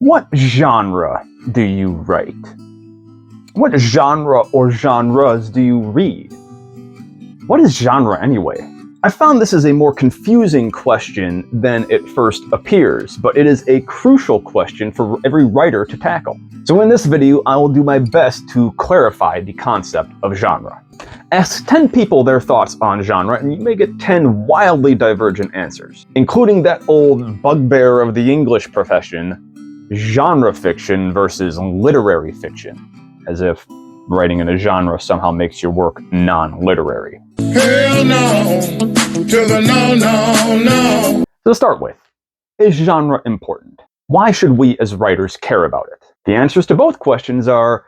What genre do you write? What genre or genres do you read? What is genre anyway? I found this is a more confusing question than it first appears, but it is a crucial question for every writer to tackle. So in this video, I will do my best to clarify the concept of genre. Ask 10 people their thoughts on genre, and you may get 10 wildly divergent answers, including that old bugbear of the English profession, genre fiction versus literary fiction, as if writing in a genre somehow makes your work non-literary. Hell no, to the no. So to start with, is genre important? Why should we as writers care about it? The answers to both questions are,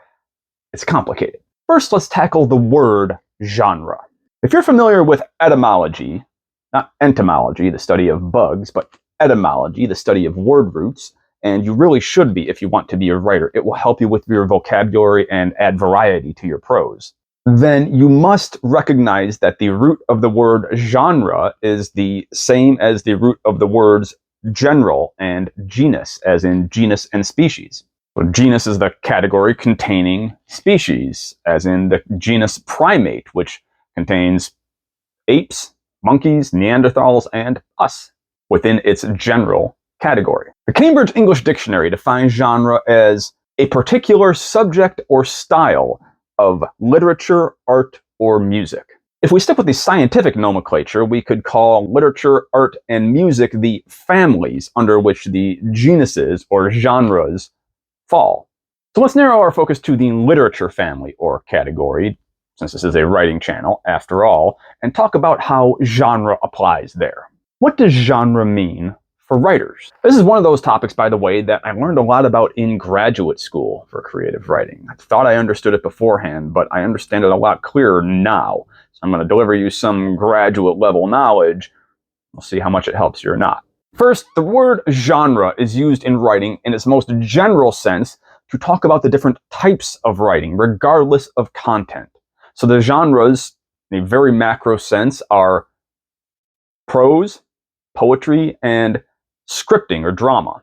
it's complicated. First, let's tackle the word genre. If you're familiar with etymology, not entomology, the study of bugs, but etymology, the study of word roots, and you really should be if you want to be a writer. It will help you with your vocabulary and add variety to your prose. Then you must recognize that the root of the word genre is the same as the root of the words general and genus, as in genus and species. So genus is the category containing species, as in the genus primate, which contains apes, monkeys, Neanderthals, and us within its general category. The Cambridge English Dictionary defines genre as a particular subject or style of literature, art, or music. If we stick with the scientific nomenclature, we could call literature, art, and music the families under which the genuses or genres fall. So let's narrow our focus to the literature family or category, since this is a writing channel after all, and talk about how genre applies there. What does genre mean for writers? This is one of those topics, by the way, that I learned a lot about in graduate school for creative writing. I thought I understood it beforehand, but I understand it a lot clearer now. So I'm going to deliver you some graduate level knowledge. We'll see how much it helps you or not. First, the word genre is used in writing in its most general sense to talk about the different types of writing, regardless of content. So the genres, in a very macro sense, are prose, poetry, and scripting or drama.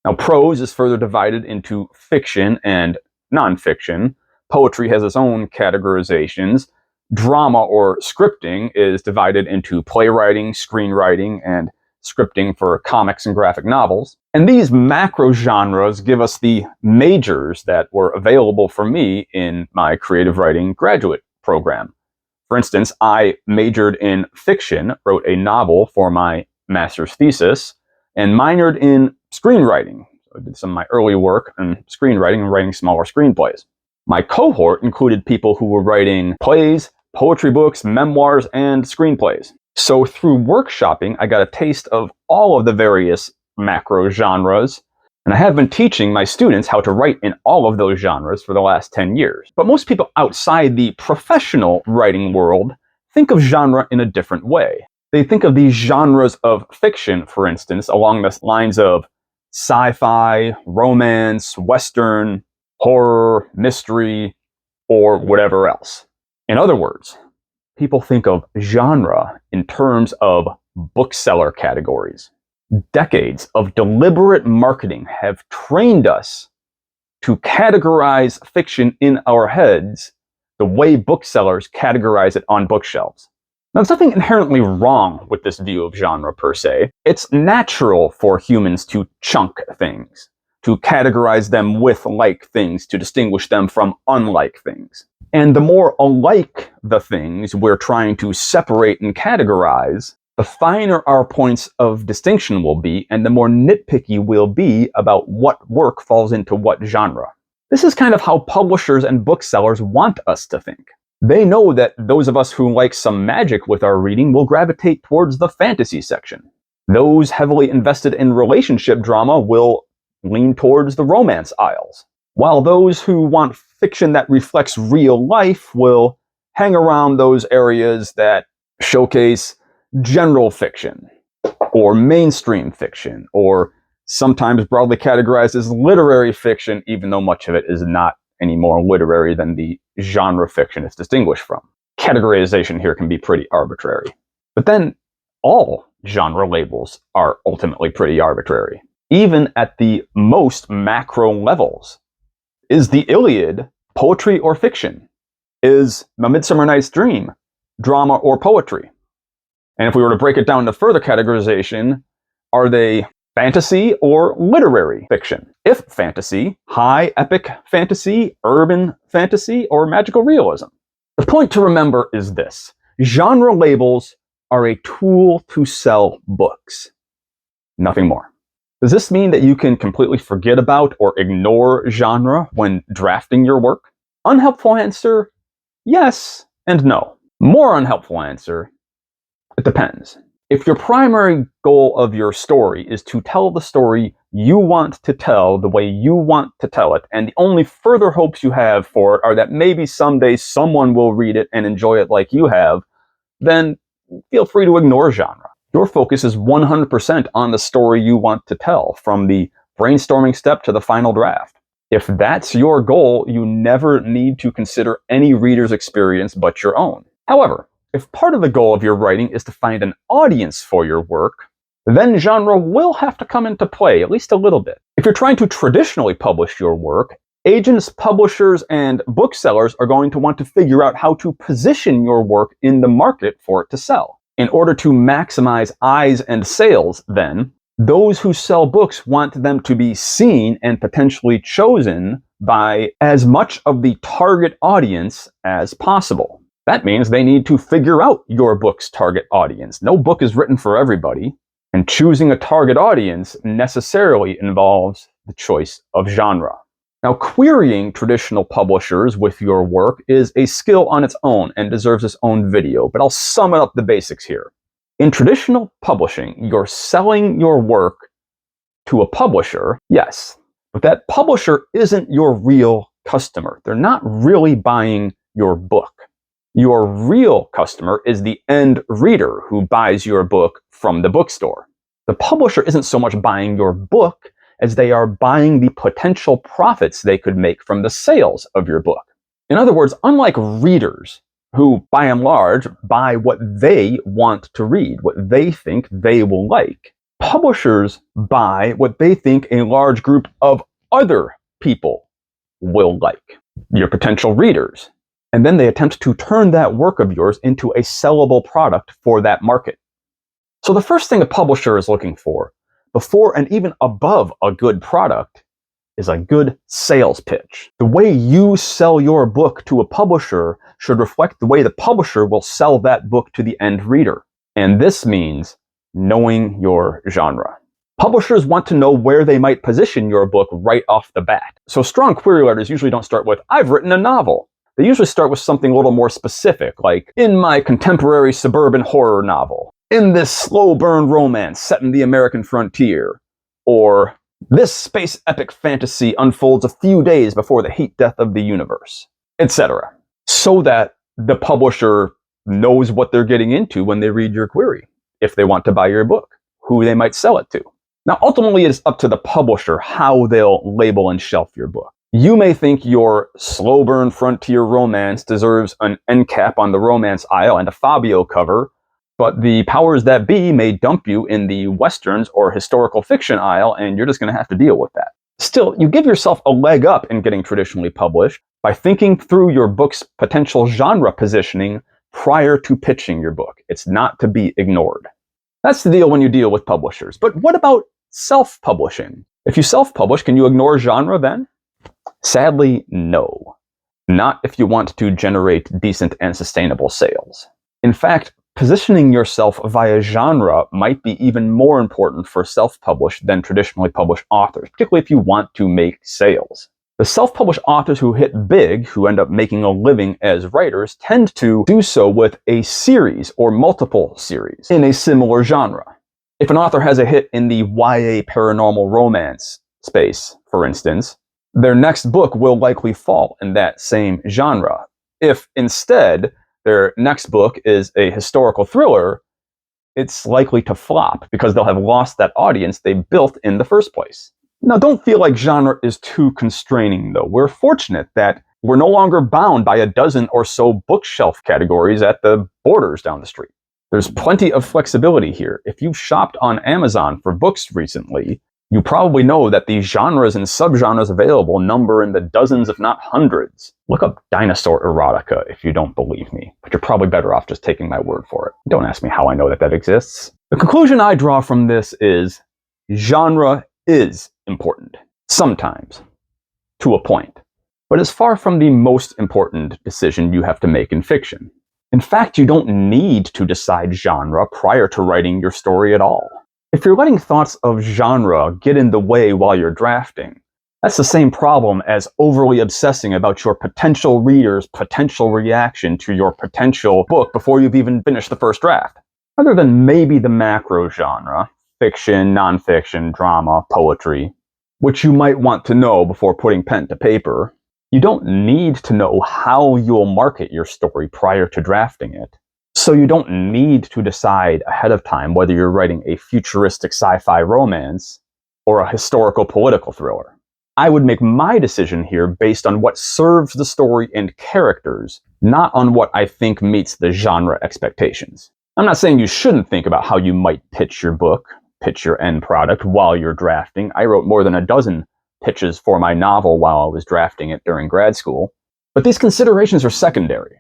Now, prose is further divided into fiction and nonfiction. Poetry has its own categorizations. Drama or scripting is divided into playwriting, screenwriting, and scripting for comics and graphic novels. And these macro genres give us the majors that were available for me in my creative writing graduate program. For instance, I majored in fiction, wrote a novel for my master's thesis, and minored in screenwriting. So I did some of my early work in screenwriting and writing smaller screenplays. My cohort included people who were writing plays, poetry books, memoirs, and screenplays. So through workshopping, I got a taste of all of the various macro genres, and I have been teaching my students how to write in all of those genres for the last 10 years. But most people outside the professional writing world think of genre in a different way. They think of these genres of fiction, for instance, along the lines of sci-fi, romance, western, horror, mystery, or whatever else. In other words, people think of genre in terms of bookseller categories. Decades of deliberate marketing have trained us to categorize fiction in our heads the way booksellers categorize it on bookshelves. Now, there's nothing inherently wrong with this view of genre per se. It's natural for humans to chunk things, to categorize them with like things, to distinguish them from unlike things. And the more alike the things we're trying to separate and categorize, the finer our points of distinction will be, and the more nitpicky we'll be about what work falls into what genre. This is kind of how publishers and booksellers want us to think. They know that those of us who like some magic with our reading will gravitate towards the fantasy section. Those heavily invested in relationship drama will lean towards the romance aisles, while those who want fiction that reflects real life will hang around those areas that showcase general fiction, or mainstream fiction, or sometimes broadly categorized as literary fiction, even though much of it is not any more literary than the genre fiction it's distinguished from. Categorization here can be pretty arbitrary. But then all genre labels are ultimately pretty arbitrary. even at the most macro levels. Is the Iliad poetry or fiction? Is A Midsummer Night's Dream drama or poetry? And if we were to break it down to further categorization, are they fantasy or literary fiction? If fantasy, high epic fantasy, urban fantasy, or magical realism? The point to remember is this: genre labels are a tool to sell books. Nothing more. Does this mean that you can completely forget about or ignore genre when drafting your work? Unhelpful answer, yes and no. More unhelpful answer, it depends. If your primary goal of your story is to tell the story you want to tell the way you want to tell it, and the only further hopes you have for it are that maybe someday someone will read it and enjoy it like you have, then feel free to ignore genre. Your focus is 100% on the story you want to tell, from the brainstorming step to the final draft. If that's your goal, you never need to consider any reader's experience but your own. However, if part of the goal of your writing is to find an audience for your work, then genre will have to come into play, at least a little bit. If you're trying to traditionally publish your work, agents, publishers, and booksellers are going to want to figure out how to position your work in the market for it to sell. In order to maximize eyes and sales, then, those who sell books want them to be seen and potentially chosen by as much of the target audience as possible. That means they need to figure out your book's target audience. No book is written for everybody, and choosing a target audience necessarily involves the choice of genre. Now, querying traditional publishers with your work is a skill on its own and deserves its own video, but I'll sum up the basics here. In traditional publishing, you're selling your work to a publisher, yes, but that publisher isn't your real customer. They're not really buying your book. Your real customer is the end reader who buys your book from the bookstore. The publisher isn't so much buying your book as they are buying the potential profits they could make from the sales of your book. In other words, unlike readers, who by and large buy what they want to read, what they think they will like, publishers buy what they think a large group of other people will like, your potential readers. And then they attempt to turn that work of yours into a sellable product for that market. So the first thing a publisher is looking for, before and even above a good product, is a good sales pitch. The way you sell your book to a publisher should reflect the way the publisher will sell that book to the end reader. And this means knowing your genre. Publishers want to know where they might position your book right off the bat. So strong query letters usually don't start with, "I've written a novel." They usually start with something a little more specific, like, "In my contemporary suburban horror novel," "In this slow burn romance set in the American frontier," or "This space epic fantasy unfolds a few days before the heat death of the universe," etc. So that the publisher knows what they're getting into when they read your query, if they want to buy your book, who they might sell it to. Now, ultimately, it's up to the publisher how they'll label and shelf your book. You may think your slow burn frontier romance deserves an end cap on the romance aisle and a Fabio cover, but the powers that be may dump you in the westerns or historical fiction aisle, and you're just going to have to deal with that. Still, you give yourself a leg up in getting traditionally published by thinking through your book's potential genre positioning prior to pitching your book. It's not to be ignored. That's the deal when you deal with publishers. But what about self-publishing? If you self-publish, can you ignore genre then? Sadly, no. Not if you want to generate decent and sustainable sales. In fact, positioning yourself via genre might be even more important for self-published than traditionally published authors, particularly if you want to make sales. The self-published authors who hit big, who end up making a living as writers, tend to do so with a series or multiple series in a similar genre. If an author has a hit in the YA paranormal romance space, for instance, their next book will likely fall in that same genre. If instead their next book is a historical thriller, it's likely to flop because they'll have lost that audience they built in the first place. Now, don't feel like genre is too constraining, though. We're fortunate that we're no longer bound by a dozen or so bookshelf categories at the Borders down the street. There's plenty of flexibility here. If you've shopped on Amazon for books recently, You probably know that the genres and subgenres available number in the dozens, if not hundreds. Look up dinosaur erotica if you don't believe me, but you're probably better off just taking my word for it. Don't ask me how I know that that exists. The conclusion I draw from this is genre is important. Sometimes. To a point. But it's far from the most important decision you have to make in fiction. In fact, you don't need to decide genre prior to writing your story at all. If you're letting thoughts of genre get in the way while you're drafting, that's the same problem as overly obsessing about your potential reader's potential reaction to your potential book before you've even finished the first draft. Other than maybe the macro genre, fiction, nonfiction, drama, poetry, which you might want to know before putting pen to paper, you don't need to know how you'll market your story prior to drafting it. So you don't need to decide ahead of time whether you're writing a futuristic sci-fi romance or a historical political thriller. I would make my decision here based on what serves the story and characters, not on what I think meets the genre expectations. I'm not saying you shouldn't think about how you might pitch your book, pitch your end product while you're drafting. I wrote more than a dozen pitches for my novel while I was drafting it during grad school. But these considerations are secondary.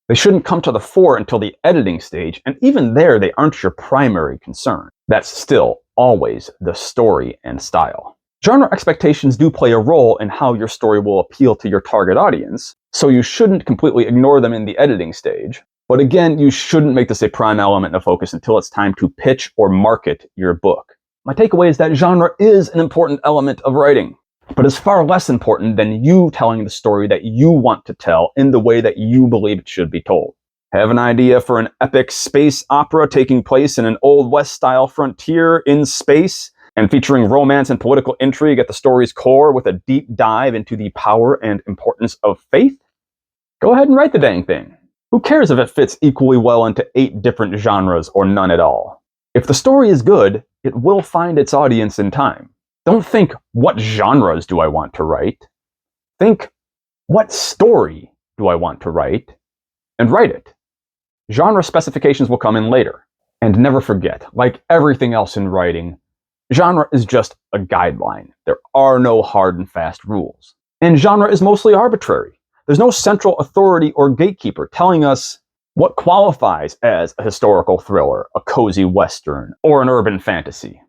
They shouldn't come to the fore until the editing stage, and even there, they aren't your primary concern. That's still always the story and style. Genre expectations do play a role in how your story will appeal to your target audience, so you shouldn't completely ignore them in the editing stage. But again, you shouldn't make this a prime element of focus until it's time to pitch or market your book. My takeaway is that genre is an important element of writing, but it's far less important than you telling the story that you want to tell in the way that you believe it should be told. Have an idea for an epic space opera taking place in an Old West-style frontier in space and featuring romance and political intrigue at the story's core with a deep dive into the power and importance of faith? Go ahead and write the dang thing. Who cares if it fits equally well into 8 different genres or none at all? If the story is good, it will find its audience in time. Don't think, what genres do I want to write? Think, what story do I want to write? And write it. Genre specifications will come in later. And never forget, like everything else in writing, genre is just a guideline. There are no hard and fast rules. And genre is mostly arbitrary. There's no central authority or gatekeeper telling us what qualifies as a historical thriller, a cozy western, or an urban fantasy.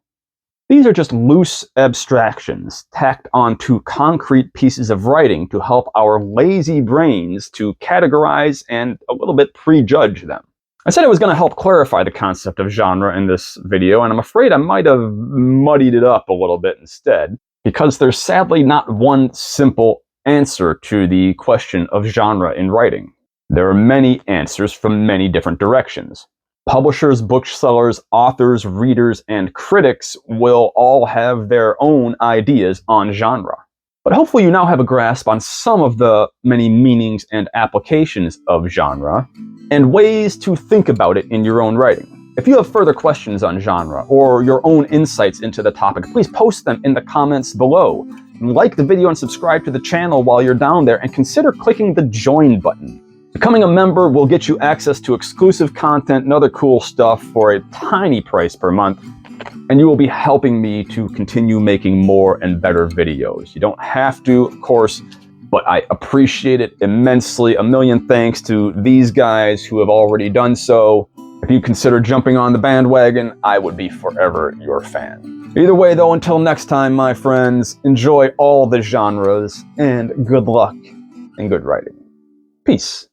These are just loose abstractions tacked onto concrete pieces of writing to help our lazy brains to categorize and a little bit prejudge them. I said I was going to help clarify the concept of genre in this video, and I'm afraid I might have muddied it up a little bit instead, because there's sadly not one simple answer to the question of genre in writing. There are many answers from many different directions. Publishers, booksellers, authors, readers, and critics will all have their own ideas on genre. But hopefully you now have a grasp on some of the many meanings and applications of genre, and ways to think about it in your own writing. If you have further questions on genre, or your own insights into the topic, please post them in the comments below. Like the video and subscribe to the channel while you're down there, and consider clicking the join button. Becoming a member will get you access to exclusive content and other cool stuff for a tiny price per month, and you will be helping me to continue making more and better videos. You don't have to, of course, but I appreciate it immensely. A million thanks to these guys who have already done so. If you consider jumping on the bandwagon, I would be forever your fan. Either way, though, until next time, my friends, enjoy all the genres, and good luck and good writing. Peace.